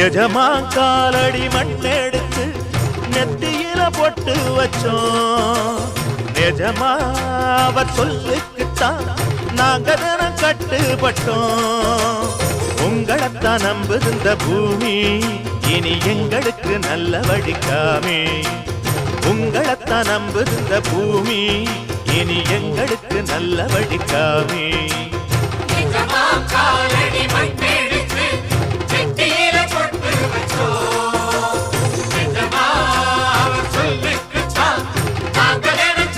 எஜமா காலடி மண்ணெடுத்து நெத்தியில பொட்டு வச்சோம். நிஜமா அவர் சொல்லுக்குத்தான் நாங்க தினம் கட்டுப்பட்டோம். உங்களைத்தான் நம்புகின்ற பூமி இனி எங்களுக்கு நல்ல வழிக்காமே. உங்களைத்தான் நம்புகின்ற பூமி இனி எங்களுக்கு நல்ல வழிக்காமே. காலடி மண்ணெடுத்து நெத்தியில பொட்டு வச்சோம்.